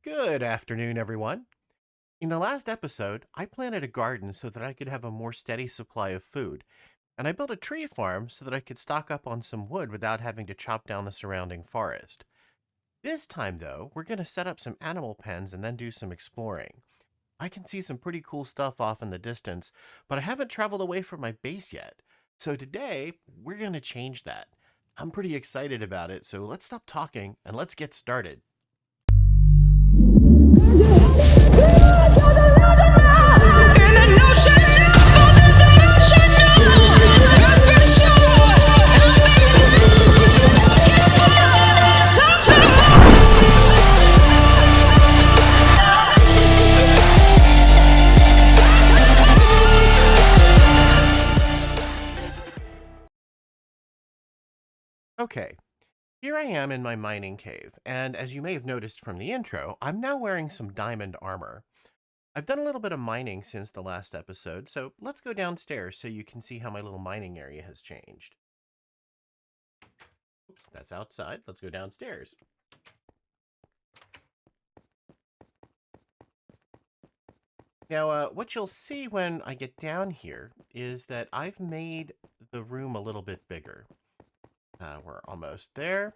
Good afternoon, everyone. In the last episode, I planted a garden so that I could have a more steady supply of food, and I built a tree farm so that I could stock up on some wood without having to chop down the surrounding forest. This time, though, we're going to set up some animal pens and then do some exploring. I can see some pretty cool stuff off in the distance, but I haven't traveled away from my base yet. So today, we're going to change that. I'm pretty excited about it, so let's stop talking and let's get started. Okay, here I am in my mining cave, and as you may have noticed from the intro, I'm now wearing some diamond armor. I've done a little bit of mining since the last episode, so let's go downstairs so you can see how my little mining area has changed. Oops, that's outside. Let's go downstairs. Now, what you'll see when I get down here is that I've made the room a little bit bigger. We're almost there.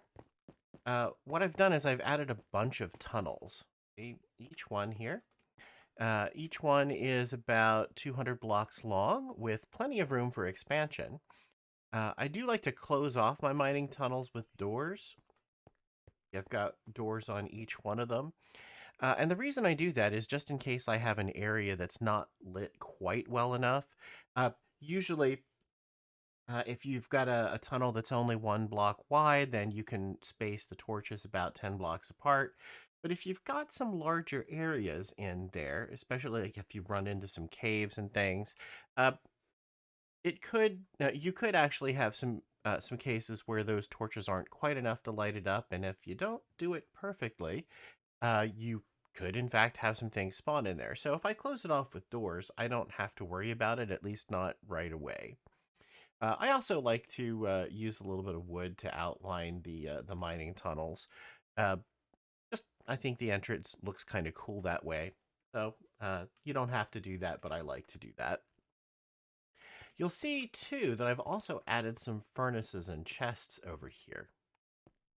What I've done is I've added a bunch of tunnels. Each one here. Each one is about 200 blocks long with plenty of room for expansion. I do like to close off my mining tunnels with doors. I've got doors on each one of them. And the reason I do that is just in case I have an area that's not lit quite well enough. Usually, if you've got a tunnel that's only 1 block wide, then you can space the torches about 10 blocks apart. But if you've got some larger areas in there, especially like if you run into some caves and things, you could actually have some cases where those torches aren't quite enough to light it up, and if you don't do it perfectly, you could in fact have some things spawn in there. So if I close it off with doors, I don't have to worry about it, at least not right away. I also like to use a little bit of wood to outline the mining tunnels. Uh, just I think the entrance looks kind of cool that way. So you don't have to do that, but I like to do that. You'll see too that I've also added some furnaces and chests over here.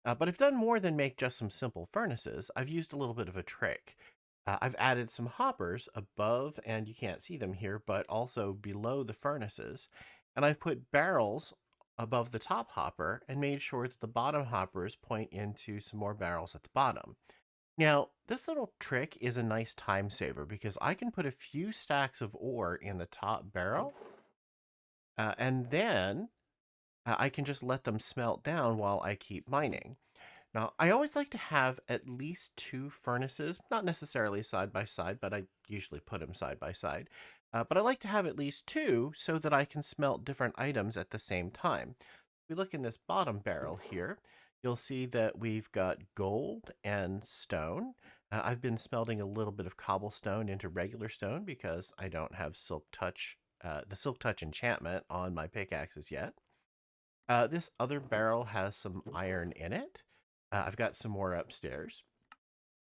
But I've done more than make just some simple furnaces. I've used a little bit of a trick. I've added some hoppers above, and you can't see them here, but also below the furnaces. And I've put barrels above the top hopper and made sure that the bottom hoppers point into some more barrels at the bottom. Now, this little trick is a nice time saver because I can put a few stacks of ore in the top barrel, and then I can just let them smelt down while I keep mining. Now, I always like to have at least two furnaces, not necessarily side by side, but I usually put them side by side. But I like to have at least two so that I can smelt different items at the same time. If we look in this bottom barrel here, you'll see that we've got gold and stone. I've been smelting a little bit of cobblestone into regular stone because I don't have the Silk Touch enchantment on my pickaxes yet. This other barrel has some iron in it. I've got some more upstairs.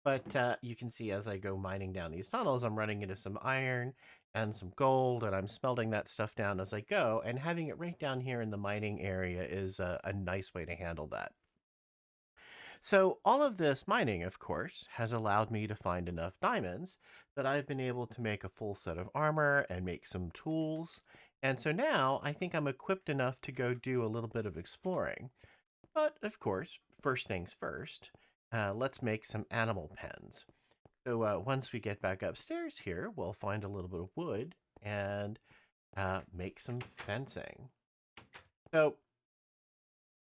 But you can see as I go mining down these tunnels, I'm running into some iron and some gold, and I'm smelting that stuff down as I go. And having it right down here in the mining area is a nice way to handle that. So all of this mining, of course, has allowed me to find enough diamonds that I've been able to make a full set of armor and make some tools. And so now I think I'm equipped enough to go do a little bit of exploring. But of course, first things first, let's make some animal pens. So once we get back upstairs here, we'll find a little bit of wood and make some fencing. So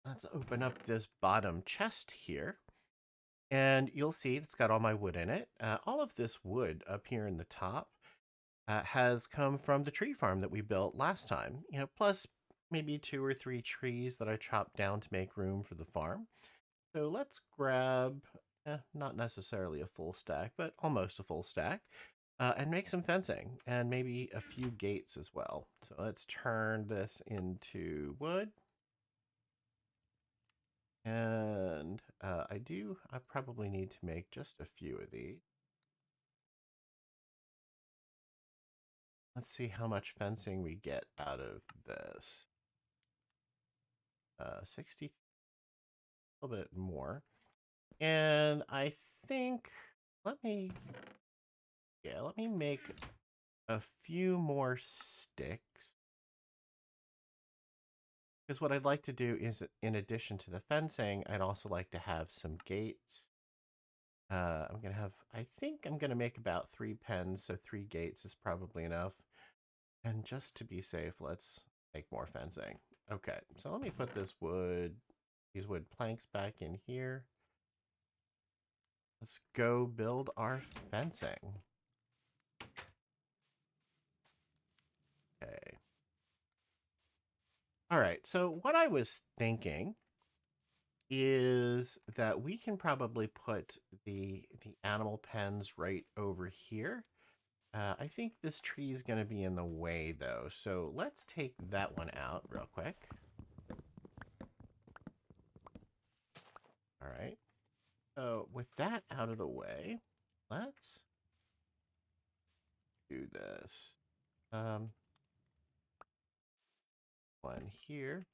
let's open up this bottom chest here. And you'll see it's got all my wood in it. All of this wood up here in the top has come from the tree farm that we built last time. Plus maybe 2 or 3 trees that I chopped down to make room for the farm. So let's grab, not necessarily a full stack, but almost a full stack, and make some fencing and maybe a few gates as well. So let's turn this into wood. And I probably need to make just a few of these. Let's see how much fencing we get out of this. 60, a little bit more. And I think, let me, yeah, let me make a few more sticks. Because what I'd like to do is, in addition to the fencing, I'd also like to have some gates. I'm going to have, I think I'm going to make about 3 pens, so 3 gates is probably enough. And just to be safe, let's make more fencing. Okay, so let me put these wood planks back in here. Let's go build our fencing. Okay. All right, so what I was thinking is that we can probably put the animal pens right over here. I think this tree is going to be in the way, though, so let's take that one out real quick. All right. So with that out of the way, let's do this. One here.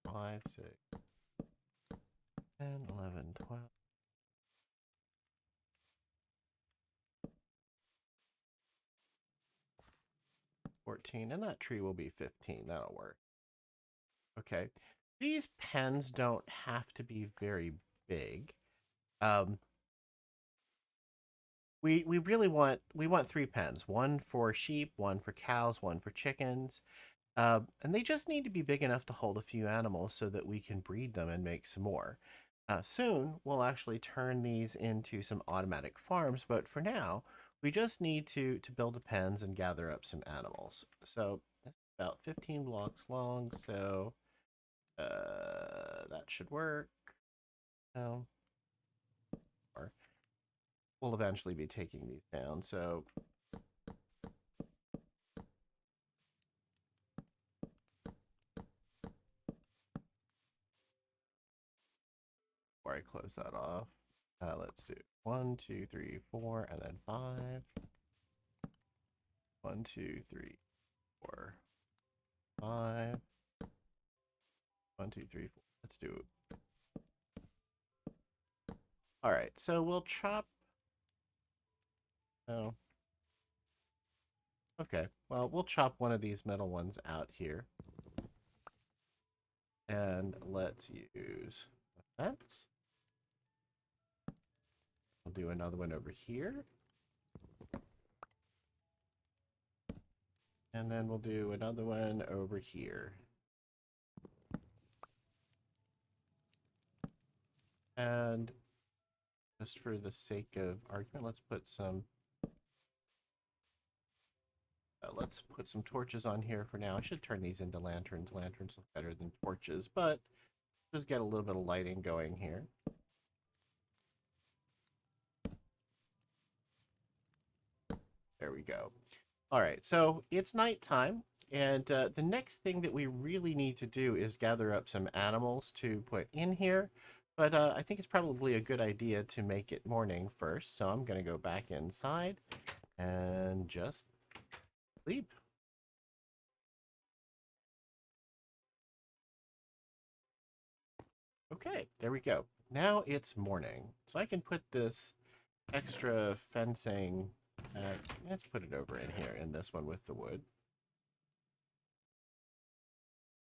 5, 6, 10, 11, 12. 14, and that tree will be 15. That'll work. Okay. These pens don't have to be very big. Um, we really want 3 pens. One for sheep, one for cows, one for chickens. And they just need to be big enough to hold a few animals so that we can breed them and make some more. Soon, we'll actually turn these into some automatic farms, but for now, we just need to build the pens and gather up some animals. So that's about 15 blocks long, so that should work. No, or we'll eventually be taking these down, so before I close that off, let's do 1, 2, 3, 4, and then 5. 1, 2, 3, 4, 5. 1, 2, 3, 4. Let's do it. All right, so we'll chop. Oh, okay. Well, we'll chop one of these middle ones out here. And let's use a fence. We'll do another one over here. And then we'll do another one over here. And just for the sake of argument, let's put some torches on here for now. I should turn these into lanterns. Lanterns look better than torches, but just get a little bit of lighting going here. There we go. All right, so it's nighttime, and the next thing that we really need to do is gather up some animals to put in here. But I think it's probably a good idea to make it morning first, so I'm going to go back inside and just sleep. Okay, there we go. Now it's morning, so I can put this extra fencing. Let's put it over in here, in this one with the wood.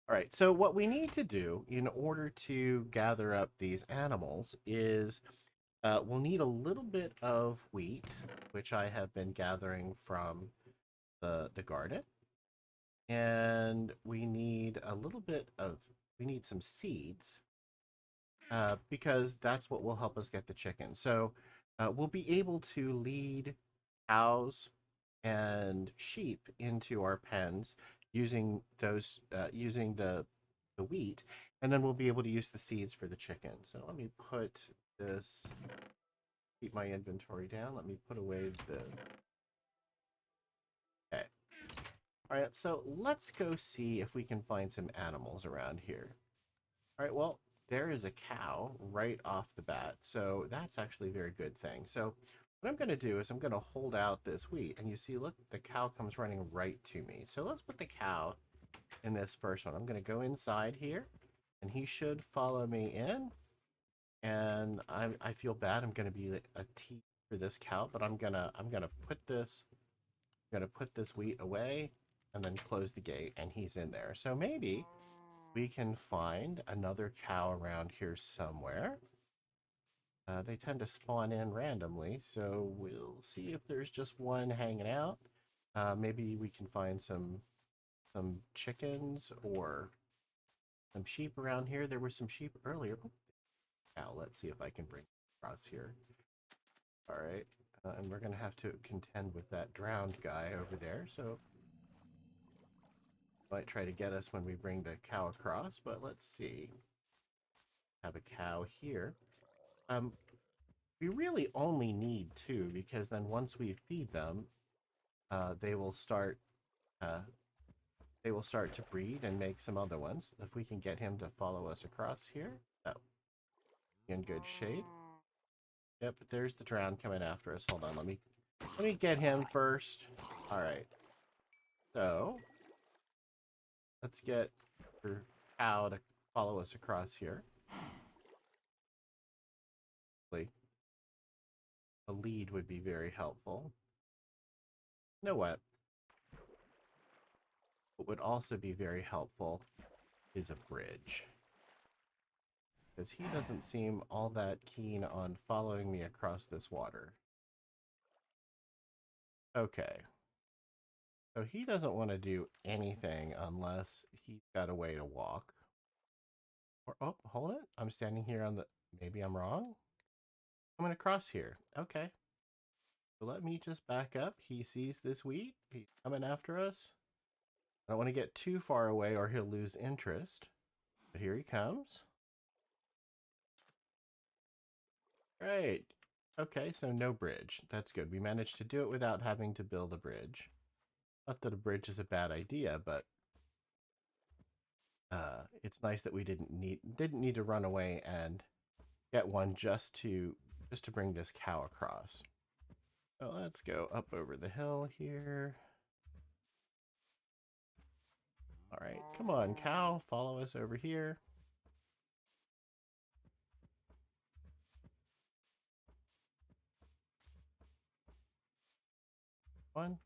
All right, so what we need to do in order to gather up these animals is we'll need a little bit of wheat, which I have been gathering from the garden. And we need we need some seeds because that's what will help us get the chicken. So we'll be able to lead cows and sheep into our pens using using the wheat, and then we'll be able to use the seeds for the chicken. So let me put this, keep my inventory down. Let me put away the. Okay. All right. So let's go see if we can find some animals around here. All right. Well, there is a cow right off the bat, so that's actually a very good thing. So What I'm going to do is I'm going to hold out this wheat. And you see, look, the cow comes running right to me. So let's put the cow in this first one. I'm going to go inside here. And he should follow me in. And I feel bad. I'm going to be a teeth for this cow. But I'm going to put this... I'm going to put this wheat away. And then close the gate. And he's in there. So maybe we can find another cow around here somewhere. They tend to spawn in randomly, so we'll see if there's just one hanging out. Maybe we can find some chickens or some sheep around here. There were some sheep earlier. Now let's see if I can bring across here. All right, and we're gonna have to contend with that drowned guy over there. So might try to get us when we bring the cow across, but let's see. Have a cow here. We really only need two because then once we feed them, they will start uh, to breed and make some other ones. If we can get him to follow us across here, that would be in good shape. Yep, there's the drown coming after us. Hold on, let me get him first. All right, so let's get our cow to follow us across here. A lead would be very helpful. You know what? What would also be very helpful is a bridge. Because he doesn't seem all that keen on following me across this water. Okay. So he doesn't want to do anything unless he's got a way to walk. Or, oh, hold it. I'm standing here on the... Maybe I'm wrong? I'm going to cross here. Okay. So let me just back up. He sees this wheat. He's coming after us. I don't want to get too far away or he'll lose interest. But here he comes. Great. Okay, so no bridge. That's good. We managed to do it without having to build a bridge. Not that a bridge is a bad idea, but it's nice that we didn't need to run away and get one just to bring this cow across. So let's go up over the hill here. All right, come on, cow, follow us over here. One.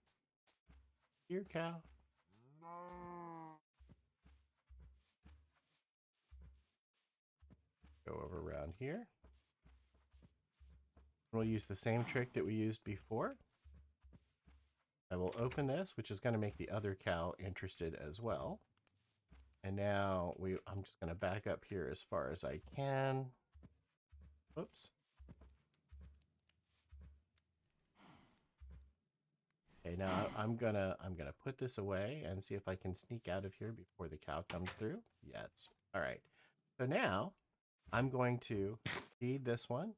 Here, cow. Go over around here. We'll use the same trick that we used before. I will open this, which is going to make the other cow interested as well. And now I'm just going to back up here as far as I can. Oops. Okay, now I'm gonna put this away and see if I can sneak out of here before the cow comes through. Yes. All right. So now I'm going to feed this one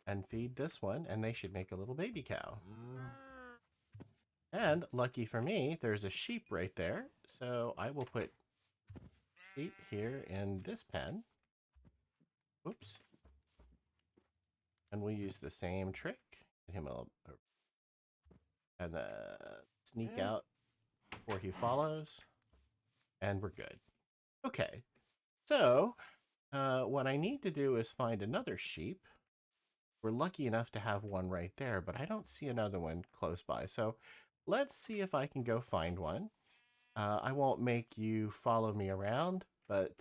and feed this one, and they should make a little baby cow. And lucky for me, there's a sheep right there. So I will put sheep here in this pen. Oops. And we'll use the same trick. Get him and sneak out before he follows. And we're good. Okay. So what I need to do is find another sheep. We're lucky enough to have one right there, but I don't see another one close by. So let's see if I can go find one. I won't make you follow me around, but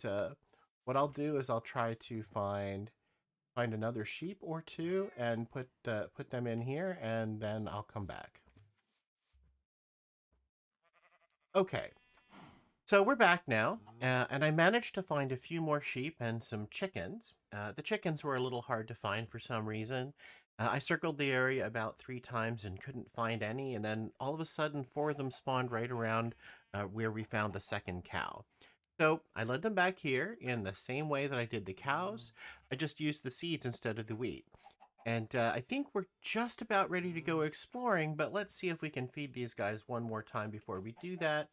what I'll do is I'll try to find another sheep or two and put them in here, and then I'll come back. Okay. So we're back now, and I managed to find a few more sheep and some chickens. The chickens were a little hard to find for some reason. I circled the area about 3 times and couldn't find any, and then all of a sudden 4 of them spawned right around where we found the second cow. So I led them back here in the same way that I did the cows. I just used the seeds instead of the wheat. And I think we're just about ready to go exploring, but let's see if we can feed these guys one more time before we do that.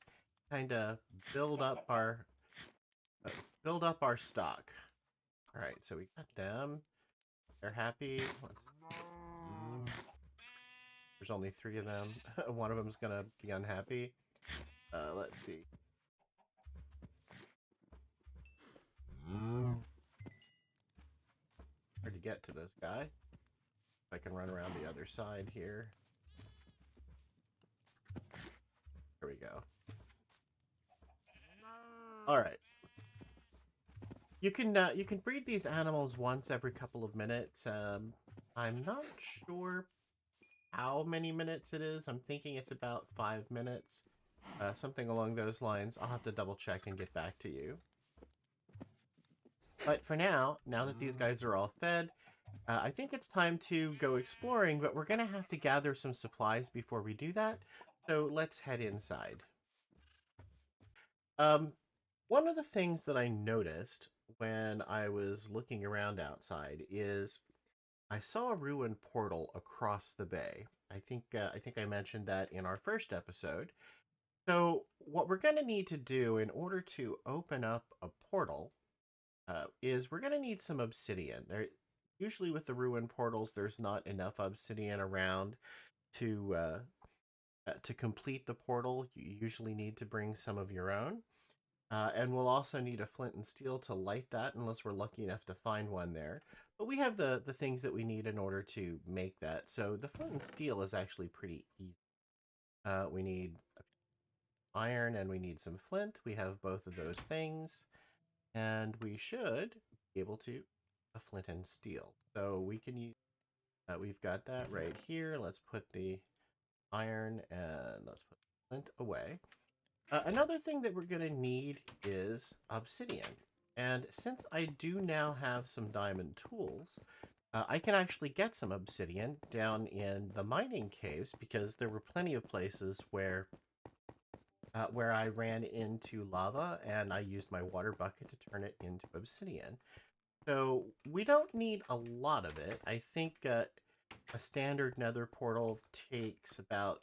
Kind of build up our stock. All right, so we got them. They're happy. There's only 3 of them. One of them's gonna be unhappy. Let's see. Hard to get to this guy. I can run around the other side here. Here we go. All right. You can breed these animals once every couple of minutes. I'm not sure how many minutes it is. I'm thinking it's about 5 minutes. Something along those lines. I'll have to double check and get back to you. But for now that these guys are all fed, I think it's time to go exploring, but we're going to have to gather some supplies before we do that. So let's head inside. One of the things that I noticed when I was looking around outside is I saw a ruined portal across the bay. I think I mentioned that in our first episode. So what we're going to need to do in order to open up a portal is we're going to need some obsidian. Usually with the ruined portals, there's not enough obsidian around to complete the portal. You usually need to bring some of your own. And we'll also need a flint and steel to light that, unless we're lucky enough to find one there. But we have the things that we need in order to make that. So the flint and steel is actually pretty easy. We need iron and we need some flint. We have both of those things. And we should be able to a flint and steel. So we can use, we've got that right here. Let's put the iron and let's put flint away. Another thing that we're going to need is obsidian. And since I do now have some diamond tools, I can actually get some obsidian down in the mining caves because there were plenty of places where I ran into lava and I used my water bucket to turn it into obsidian. So we don't need a lot of it. I think a standard nether portal takes about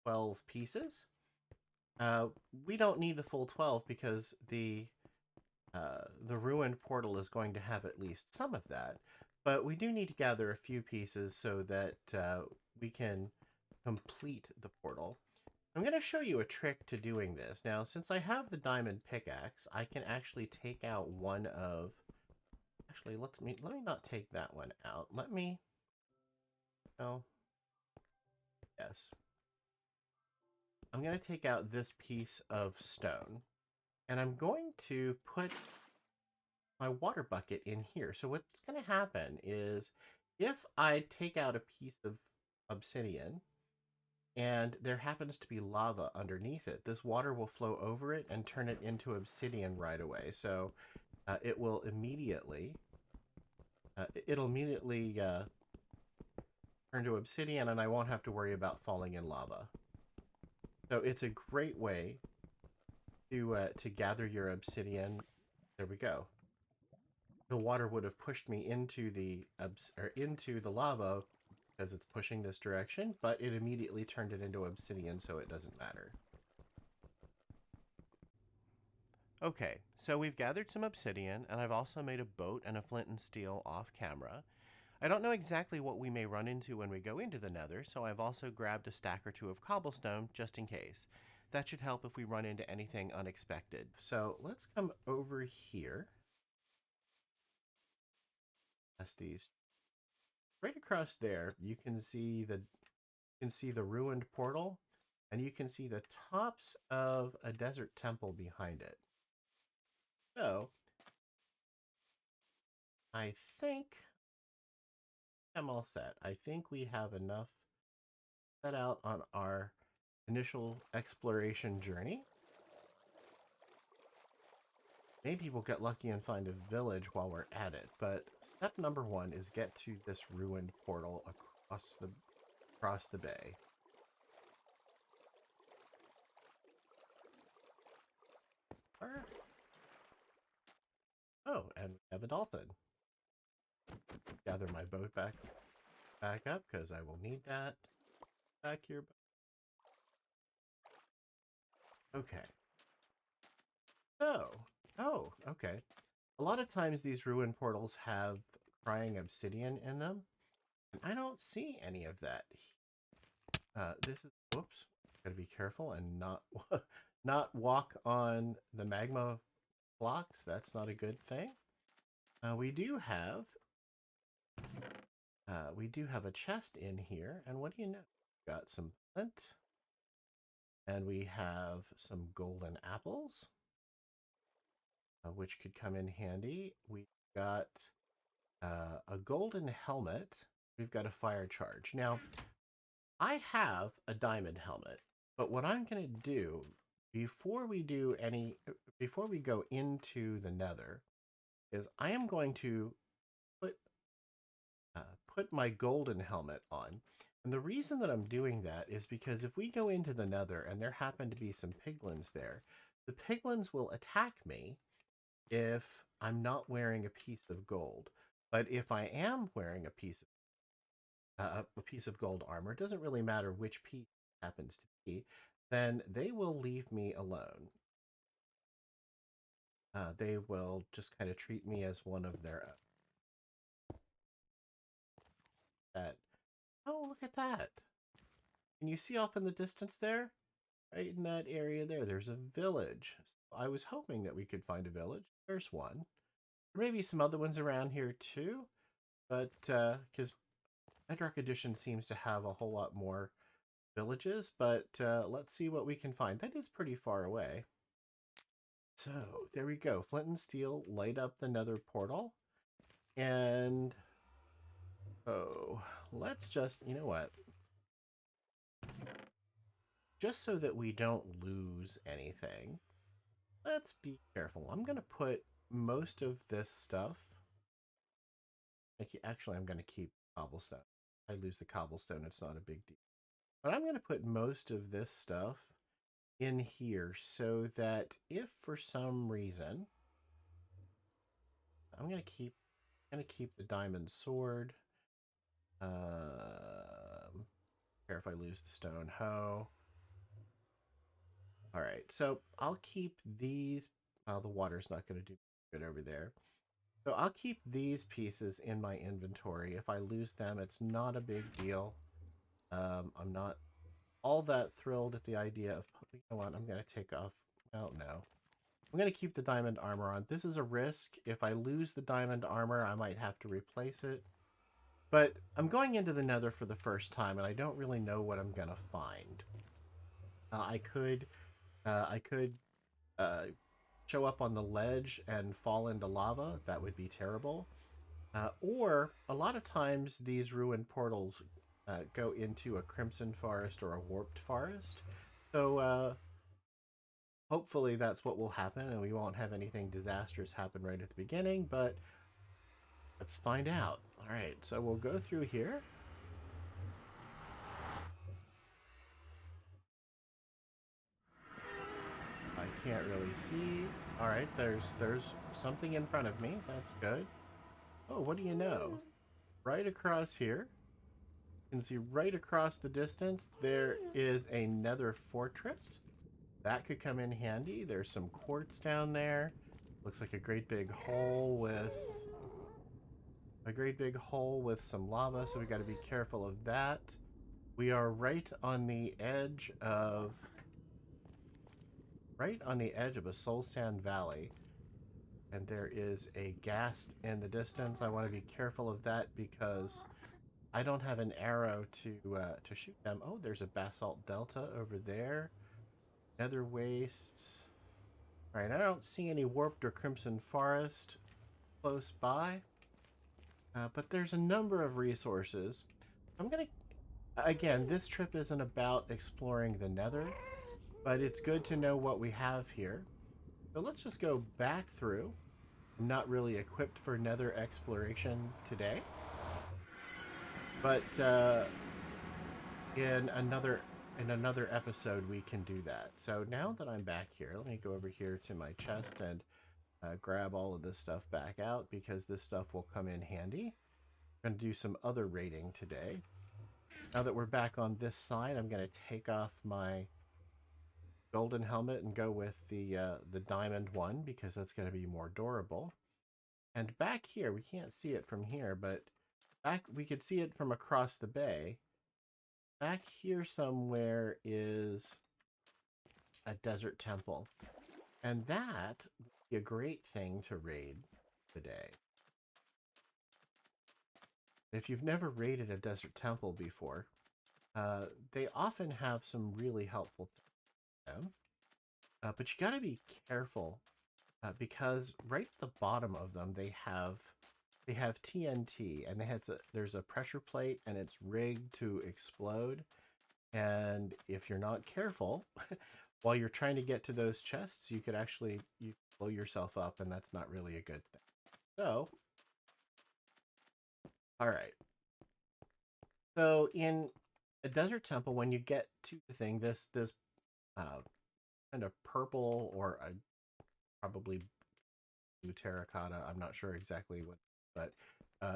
12 pieces. We don't need the full 12 because the ruined portal is going to have at least some of that. But we do need to gather a few pieces so that we can complete the portal. I'm going to show you a trick to doing this. Now, since I have the diamond pickaxe, I can actually take out one of... Actually, let me not take that one out. Let me... Oh. Yes. I'm going to take out this piece of stone. And I'm going to put my water bucket in here. So what's going to happen is if I take out a piece of obsidian and there happens to be lava underneath it, this water will flow over it and turn it into obsidian right away. So it'll immediately turn to obsidian, and I won't have to worry about falling in lava. So it's a great way to gather your obsidian. There we go. The water would have pushed me into the lava because it's pushing this direction, but it immediately turned it into obsidian, so it doesn't matter. Okay, so we've gathered some obsidian, and I've also made a boat and a flint and steel off camera. I don't know exactly what we may run into when we go into the nether, so I've also grabbed a stack or two of cobblestone just in case. That should help if we run into anything unexpected. So let's come over here. That's these. Right across there, you can see the ruined portal, and you can see the tops of a desert temple behind it. So I think I'm all set. I think we have enough set out on our initial exploration journey. Maybe we'll get lucky and find a village while we're at it, but step number 1 is get to this ruined portal across the bay. Oh, and we have a dolphin. Gather my boat back up because I will need that back here. Okay. Oh, okay. A lot of times these ruin portals have crying obsidian in them, and I don't see any of that. This is, whoops, gotta be careful and not not walk on the magma blocks. That's not a good thing. We do have a chest in here, and what do you know? Got some flint, and we have some golden apples, which could come in handy. We got a golden helmet. We've got a fire charge. Now, I have a diamond helmet, but what I'm going to do before we do any, before we go into the nether, is I am going to put uh, put my golden helmet on. And the reason that I'm doing that is because if we go into the nether and there happen to be some piglins there, the piglins will attack me if I'm not wearing a piece of gold. But if I am wearing a piece of gold armor, it doesn't really matter which piece it happens to be, then they will leave me alone. They will just kind of treat me as one of their own. That, oh, look at that. Can you see off in the distance there? Right in that area there, there's a village. So I was hoping that we could find a village. There's one. There may be some other ones around here too, but because Bedrock Edition seems to have a whole lot more villages, but let's see what we can find. That is pretty far away. So there we go. Flint and steel light up the nether portal. And oh, let's just, you know what? Just so that we don't lose anything, let's be careful. I'm going to put most of this stuff. Actually, I'm going to keep cobblestone. I lose the cobblestone, it's not a big deal. But I'm going to put most of this stuff in here so that if for some reason I'm going to keep the diamond sword. Care if I lose the stone hoe. All right, so I'll keep these. The water's not going to do good over there. So I'll keep these pieces in my inventory. If I lose them, it's not a big deal. I'm not all that thrilled at the idea of, you know what, I'm going to take off. Well, no. I'm going to keep the diamond armor on. This is a risk. If I lose the diamond armor, I might have to replace it. But I'm going into the nether for the first time, and I don't really know what I'm going to find. I could uh, show up on the ledge and fall into lava. That would be terrible. Or a lot of times these ruined portals go into a crimson forest or a warped forest. So hopefully that's what will happen and we won't have anything disastrous happen right at the beginning, but let's find out. All right, so we'll go through here. I can't really see. All right, there's something in front of me. That's good. Oh, what do you know? Right across here, you can see right across the distance, there is a nether fortress. That could come in handy. There's some quartz down there. Looks like a great big hole with some lava, so we got to be careful of that. We are right on the edge of a soul sand valley, and there is a ghast in the distance. I want to be careful of that because I don't have an arrow to shoot them. Oh, there's a basalt delta over there. Nether wastes. All right, I don't see any warped or crimson forest close by, but there's a number of resources. I'm gonna, again, this trip isn't about exploring the nether, but it's good to know what we have here. So let's just go back through. I'm not really equipped for nether exploration today, but in another episode we can do that. So now that I'm back here, let me go over here to my chest and grab all of this stuff back out because this stuff will come in handy. I'm going to do some other raiding today. Now that we're back on this side, I'm going to take off my golden helmet and go with the diamond one because that's going to be more durable. And back here, we can't see it from here, but back we could see it from across the bay. back here somewhere is a desert temple. And that would be a great thing to raid today. If you've never raided a desert temple before, they often have some really helpful things. But you got to be careful because right at the bottom of them they have TNT, and there's a pressure plate and it's rigged to explode. And if you're not careful, while you're trying to get to those chests, you blow yourself up, and that's not really a good thing. So, all right. So in a desert temple, when you get to the thing, this uh, kind of purple or a probably blue terracotta. I'm not sure exactly what, but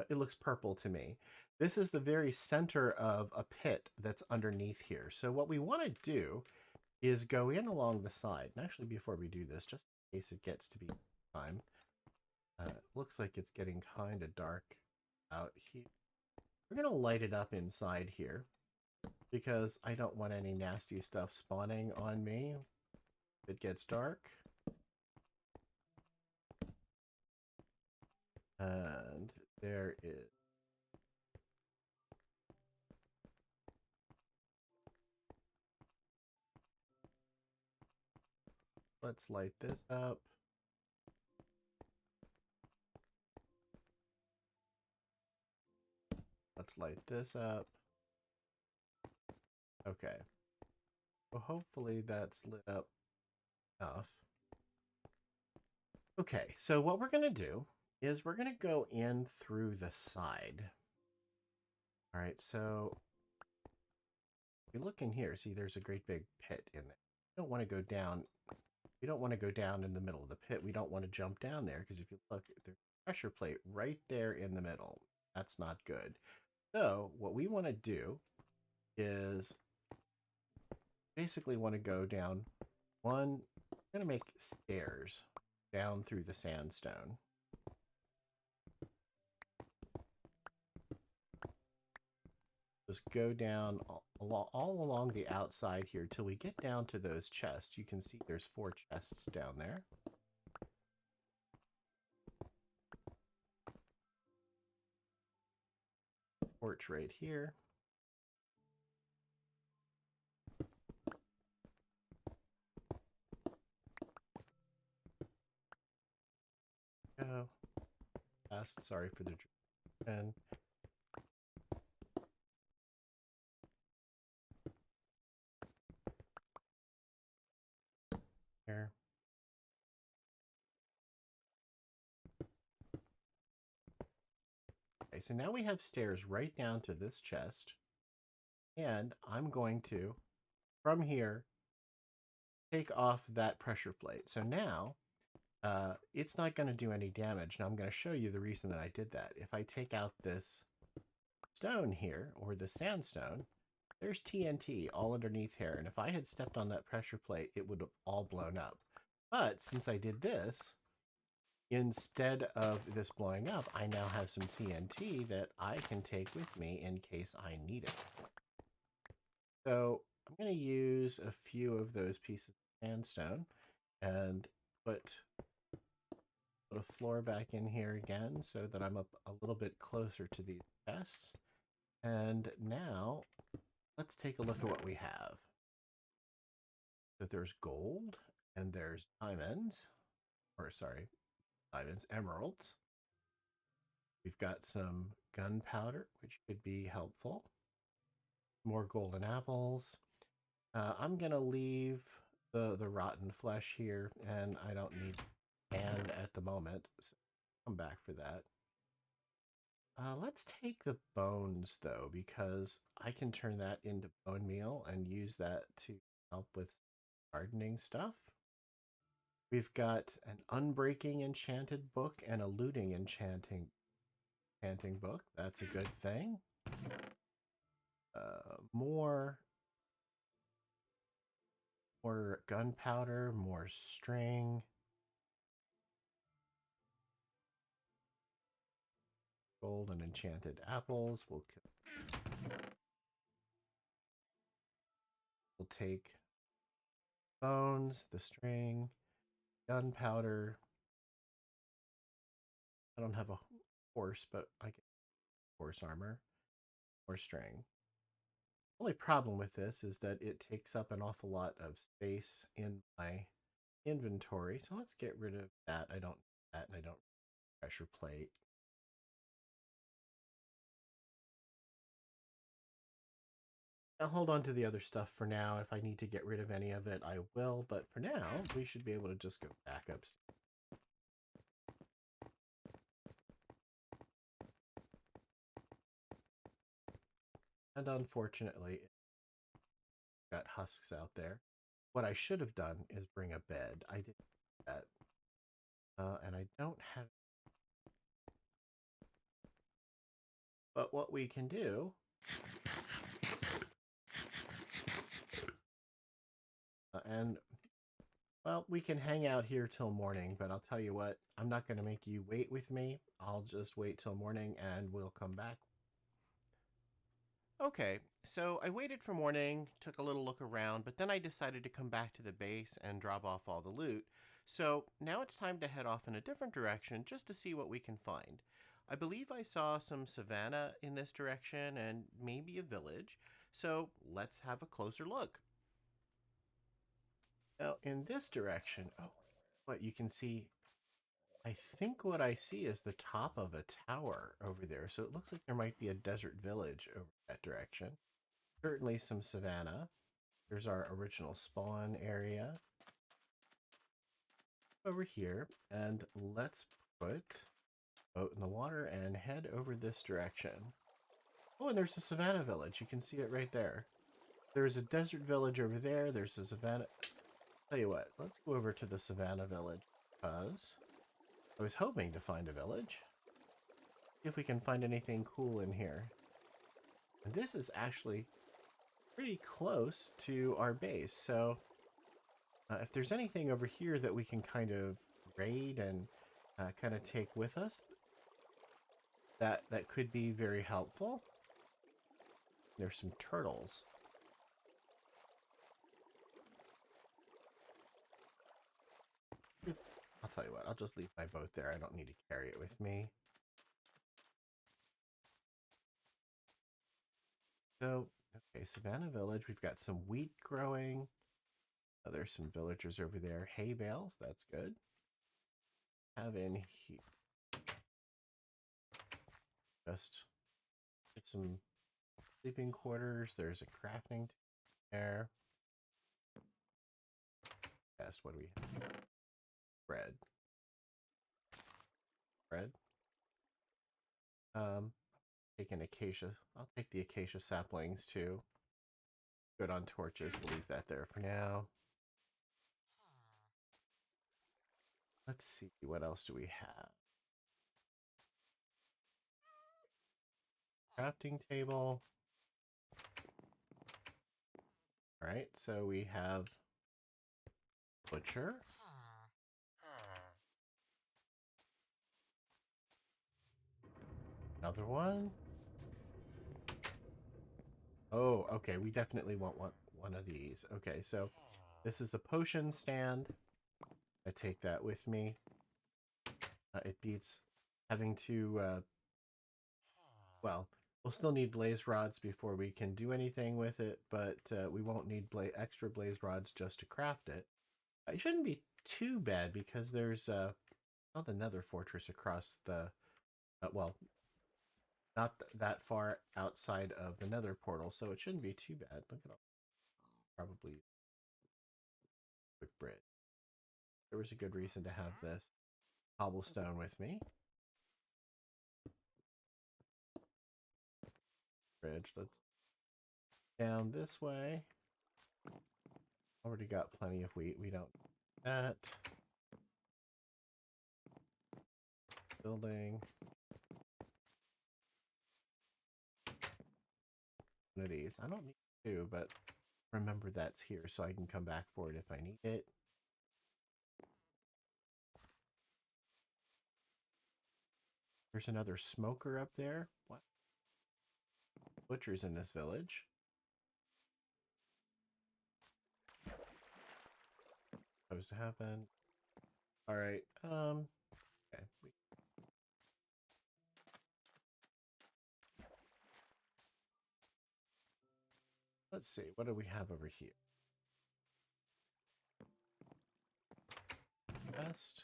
it looks purple to me. This is the very center of a pit that's underneath here. So what we want to do is go in along the side. And actually, before we do this, just in case it gets to be time, looks like it's getting kind of dark out here. We're going to light it up inside here because I don't want any nasty stuff spawning on me if it gets dark. And there is. Let's light this up. Let's light this up. Okay. Well, hopefully that's lit up enough. Okay, so what we're going to do is we're going to go in through the side. All right, so if you look in here, see there's a great big pit in there. You don't want to go down. We don't want to go down in the middle of the pit. We don't want to jump down there because if you look, there's a pressure plate right there in the middle. That's not good. So what we want to do is basically want to go down one. I'm going to make stairs down through the sandstone. Just go down all along the outside here till we get down to those chests. You can see there's 4 chests down there. Porch right here. Go. Sorry for the and here. Okay, so now we have stairs right down to this chest. And I'm going to, from here, take off that pressure plate. So now it's not going to do any damage. Now I'm going to show you the reason that I did that. If I take out this stone here, or the sandstone, there's TNT all underneath here. And if I had stepped on that pressure plate, it would have all blown up. But since I did this, instead of this blowing up, I now have some TNT that I can take with me in case I need it. So I'm going to use a few of those pieces of sandstone and put a floor back in here again so that I'm up a little bit closer to these chests. And now let's take a look at what we have. So there's gold and there's diamonds, emeralds. We've got some gunpowder, which could be helpful. More golden apples. I'm gonna leave the rotten flesh here, and I don't need hand at the moment. So come back for that. Let's take the bones though, because I can turn that into bone meal and use that to help with gardening stuff. We've got an unbreaking enchanted book and a looting enchanting book. That's a good thing. More gunpowder, more string. Gold and enchanted apples. We'll will take bones, the string, gunpowder. I don't have a horse, but I get horse armor or string. Only problem with this is that it takes up an awful lot of space in my inventory. So let's get rid of that. I don't need that, and I don't pressure plate. I'll hold on to the other stuff for now. If I need to get rid of any of it, I will. But for now, we should be able to just go back upstairs. And unfortunately, got husks out there. What I should have done is bring a bed. I didn't do that. And I don't have... But what we can do... and, well, we can hang out here till morning, but I'll tell you what, I'm not going to make you wait with me. I'll just wait till morning and we'll come back. Okay, so I waited for morning, took a little look around, but then I decided to come back to the base and drop off all the loot. So now it's time to head off in a different direction just to see what we can find. I believe I saw some savanna in this direction and maybe a village, so let's have a closer look. Now in this direction, oh, what you can see, I think what I see is the top of a tower over there, so it looks like there might be a desert village over that direction. Certainly some savanna. There's our original spawn area over here, and let's put boat in the water and head over this direction. Oh, and there's a Savannah Village. You can see it right there. There's a desert village over there. There's a Savannah... Tell you what, let's go over to the Savannah Village because I was hoping to find a village. See if we can find anything cool in here. And this is actually pretty close to our base, so if there's anything over here that we can kind of raid and kind of take with us, that could be very helpful. There's some turtles. I'll tell you what, I'll just leave my boat there. I don't need to carry it with me. So, okay, Savannah Village. We've got some wheat growing. Oh, there's some villagers over there. Hay bales, that's good. Have in here. Just get some sleeping quarters. There's a crafting there. Yes, what do we have? Bread. Bread. Take an acacia. I'll take the acacia saplings too. Good on torches. We'll leave that there for now. Let's see, what else do we have? Crafting table. All right, so we have butcher. Another one. Oh, okay, we definitely want one of these. Okay, so this is a potion stand. I take that with me. It beats having to, well, we'll still need blaze rods before we can do anything with it, but we won't need extra blaze rods just to craft it. It shouldn't be too bad because there's not the nether fortress across the, well, not that far outside of the nether portal, so it shouldn't be too bad. Look at all, probably quick bridge. There was a good reason to have this cobblestone with me. Bridge, let's down this way. Already got plenty of wheat. We don't need that. Building. One of these. I don't need two, but remember that's here so I can come back for it if I need it. There's another smoker up there. What? Butchers in this village. supposed to happen. All right. Okay. Let's see. What do we have over here? Best.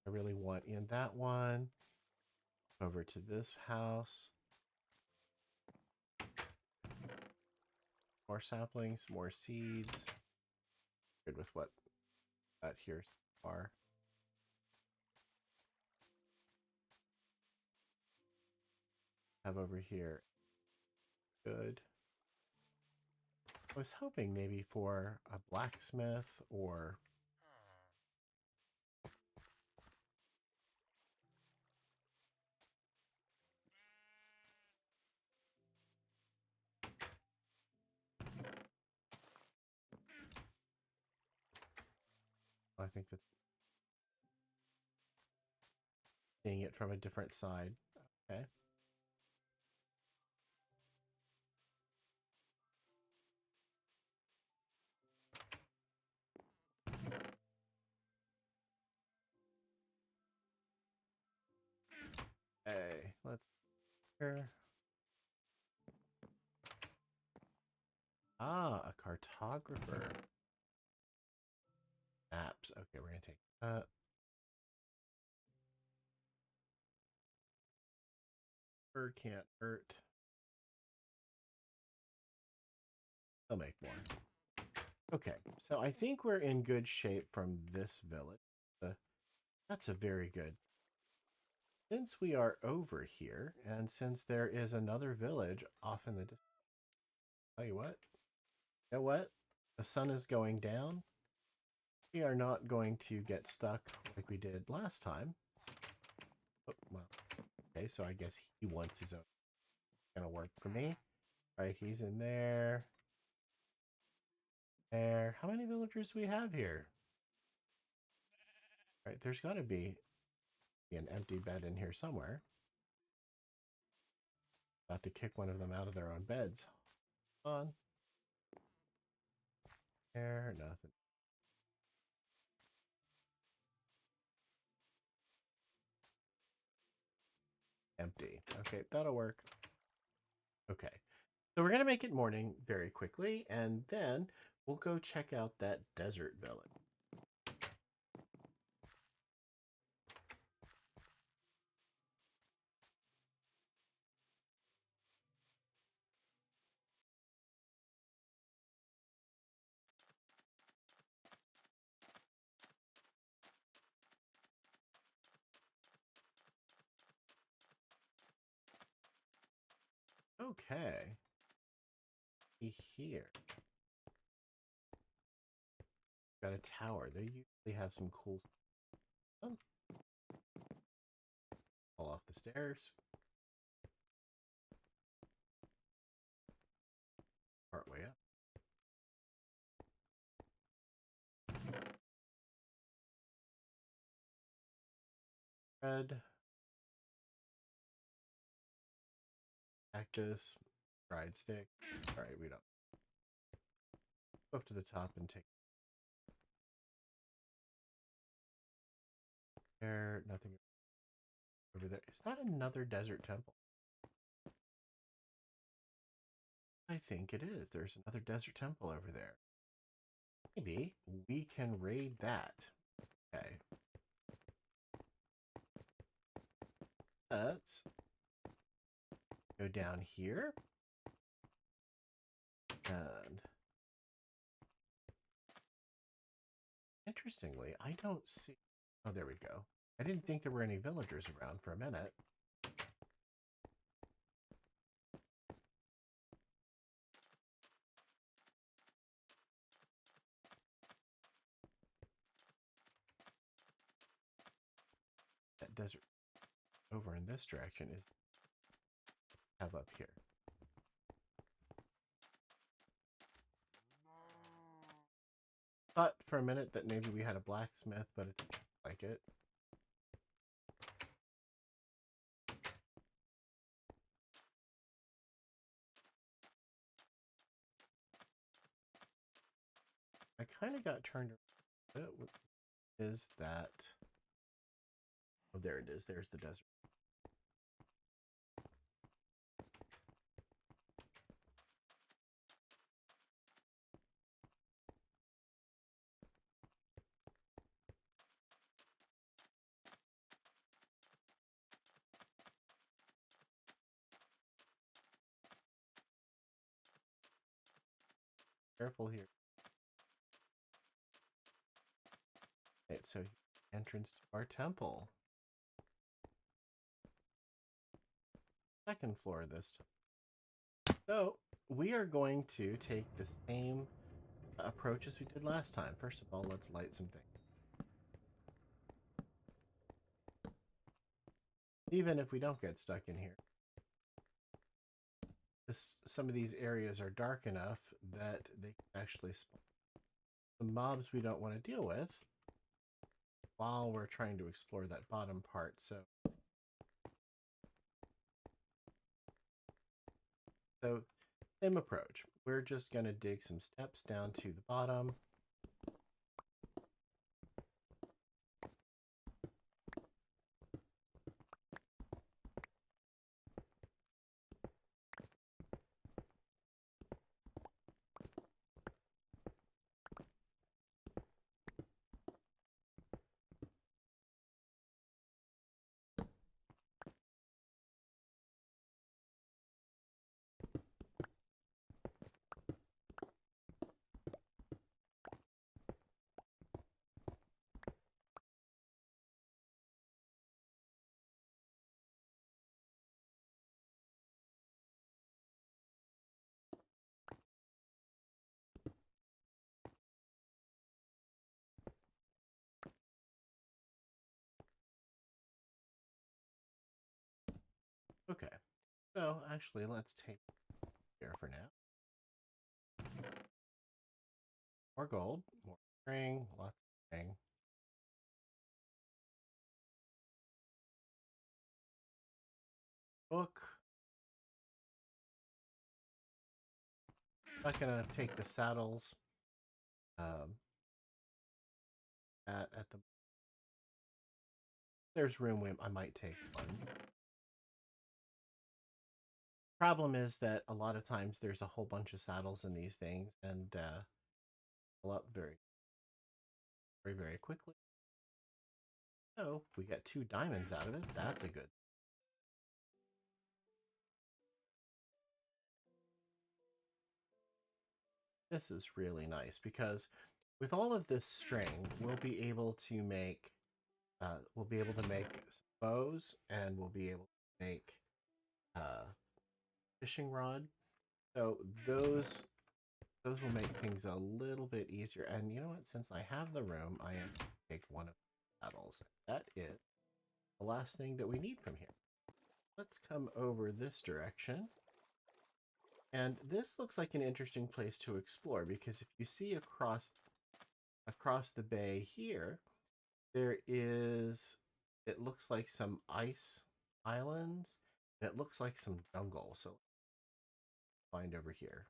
I really want in that one. Over to this house. More saplings, more seeds. Good with what got here so far. Have over here. Good. I was hoping maybe for a blacksmith or I think that's seeing it from a different side. Okay. Hey, let's here. Ah, a cartographer. Maps. Okay, we're gonna take that. Bird can't hurt. They'll make more. Okay, so I think we're in good shape from this village. That's a very good. Since we are over here, and since there is another village off in the distance, tell you what, the sun is going down. We are not going to get stuck like we did last time. Oh, well, okay, so I guess he wants his own. Gonna work for me. All right, he's in there. There. How many villagers do we have here? All right, there's got to be an empty bed in here somewhere. About to kick one of them out of their own beds. On. There, nothing. Empty. Okay, that'll work. Okay. So we're going to make it morning very quickly, and then we'll go check out that desert village. Okay. Here. Got a tower. They usually have some cool stuff. Fall off the stairs. Part way up. Red. Cactus. Fried steak. Alright, we don't. Go up to the top and take there. Nothing over there. Is that another desert temple? I think it is. There's another desert temple over there. Maybe we can raid that. Okay. Let's go down here. And interestingly, I don't see... Oh, there we go. I didn't think there were any villagers around for a minute. That desert over in this direction is have up here. Thought for a minute that maybe we had a blacksmith, but it didn't like it. kind of got turned around. What is that? Oh, there it is. There's the desert. Careful here. Okay, so entrance to our temple. Second floor this time. So we are going to take the same approach as we did last time. First of all, let's light some things. Even if we don't get stuck in here, some of these areas are dark enough that they can actually spawn some mobs we don't want to deal with while we're trying to explore that bottom part. So same approach. We're just going to dig some steps down to the bottom. Okay, so actually let's take care for now. More gold, more string, lots of string. Book. Not gonna take the saddles. At the there's room. I might take one. Problem is that a lot of times there's a whole bunch of saddles in these things, and fill up very quickly. So we got 2 diamonds out of it. That's a good. This is really nice because with all of this string, we'll be able to make some bows, and we'll be able to make fishing rod. So those will make things a little bit easier. And you know what? Since I have the room, I am going to take one of the saddles. That is the last thing that we need from here. Let's come over this direction. And this looks like an interesting place to explore, because if you see across the bay here, there is, it looks like some ice islands, and it looks like some jungle. So find over here.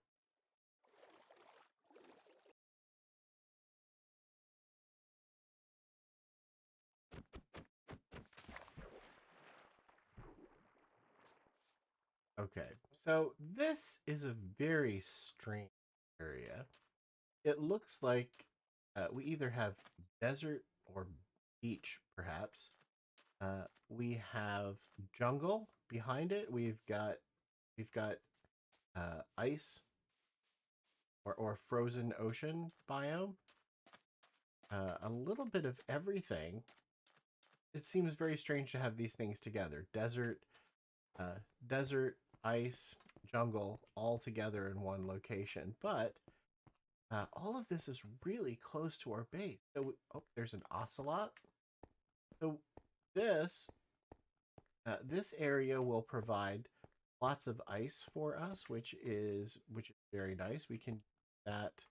Okay, so this is a very strange area. It looks like we either have desert or beach, perhaps. We have jungle behind it. We've got ice or frozen ocean biome. A little bit of everything. It seems very strange to have these things together. Desert, ice, jungle, all together in one location. But all of this is really close to our base. So, oh, there's an ocelot. So this this area will provide lots of ice for us, which is very nice. We can do that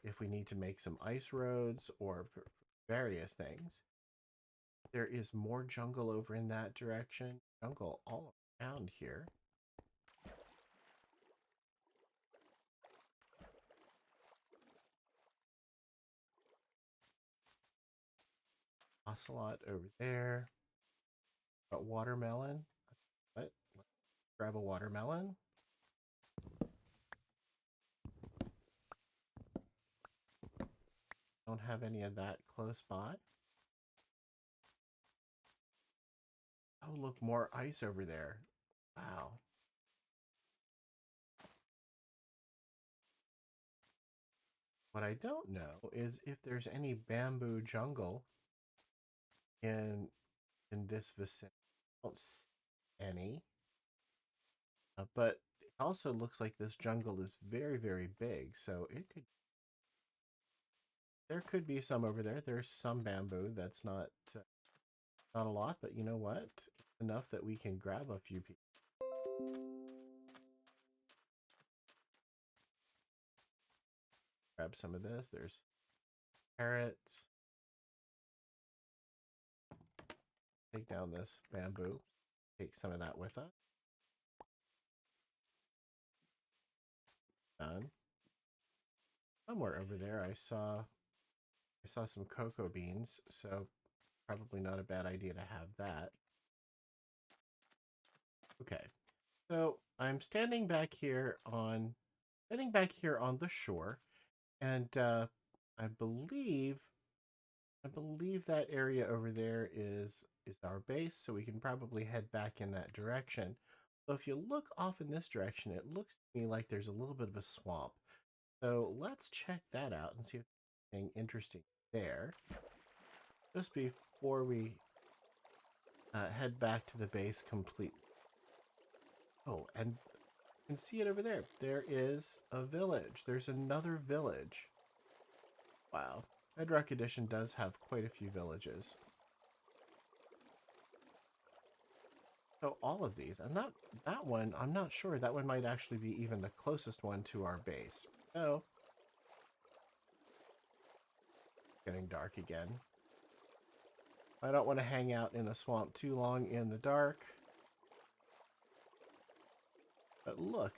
if we need to make some ice roads or for various things. There is more jungle over in that direction. Jungle all around here. ocelot over there. Got watermelon. What? Let's grab a watermelon. Don't have any of that close by. Oh, look, more ice over there. Wow. What I don't know is if there's any bamboo jungle in this vicinity. I don't see any. But it also looks like this jungle is very, very big, so there could be some over there. There's some bamboo. That's not a lot, but you know what? It's enough that we can grab a few pieces. Grab some of this. There's carrots. Take down this bamboo. Take some of that with us. Done. Somewhere over there I saw some cocoa beans, so probably not a bad idea to have that. Okay. So I'm standing back here on the shore, and I believe that area over there is our base, so we can probably head back in that direction. So if you look off in this direction, it looks to me like there's a little bit of a swamp. So let's check that out and see if there's anything interesting there. Just before we head back to the base completely. Oh, and you can see it over there. There is a village. There's another village. Wow. Bedrock Edition does have quite a few villages. So all of these, and that one, I'm not sure. That one might actually be even the closest one to our base. So, getting dark again. I don't want to hang out in the swamp too long in the dark. But look,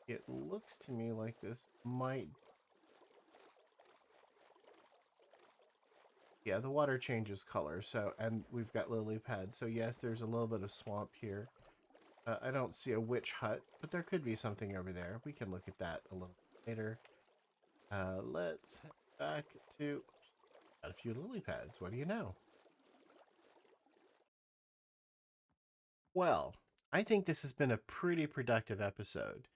it looks to me like this might... Yeah, the water changes color, so, and we've got lily pads, so yes, there's a little bit of swamp here. I don't see a witch hut, but there could be something over there. We can look at that a little later. Let's head back to... Got a few lily pads, what do you know? Well, I think this has been a pretty productive episode.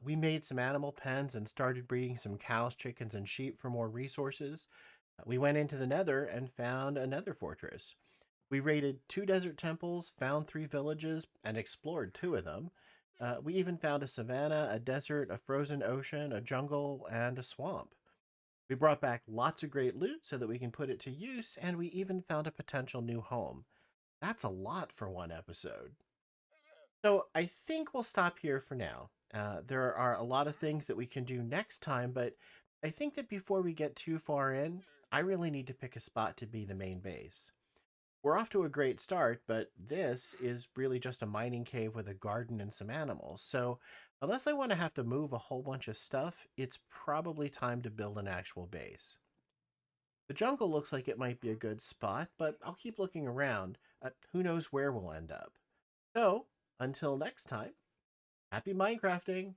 We made some animal pens and started breeding some cows, chickens, and sheep for more resources. We went into the nether and found a nether fortress. We raided 2 desert temples, found 3 villages, and explored 2 of them. We even found a savanna, a desert, a frozen ocean, a jungle, and a swamp. We brought back lots of great loot so that we can put it to use, and we even found a potential new home. That's a lot for one episode. So I think we'll stop here for now. There are a lot of things that we can do next time, but I think that before we get too far in, I really need to pick a spot to be the main base. We're off to a great start, but this is really just a mining cave with a garden and some animals. So unless I want to have to move a whole bunch of stuff, it's probably time to build an actual base. The jungle looks like it might be a good spot, but I'll keep looking around. Who knows where we'll end up. So, until next time, happy Minecrafting!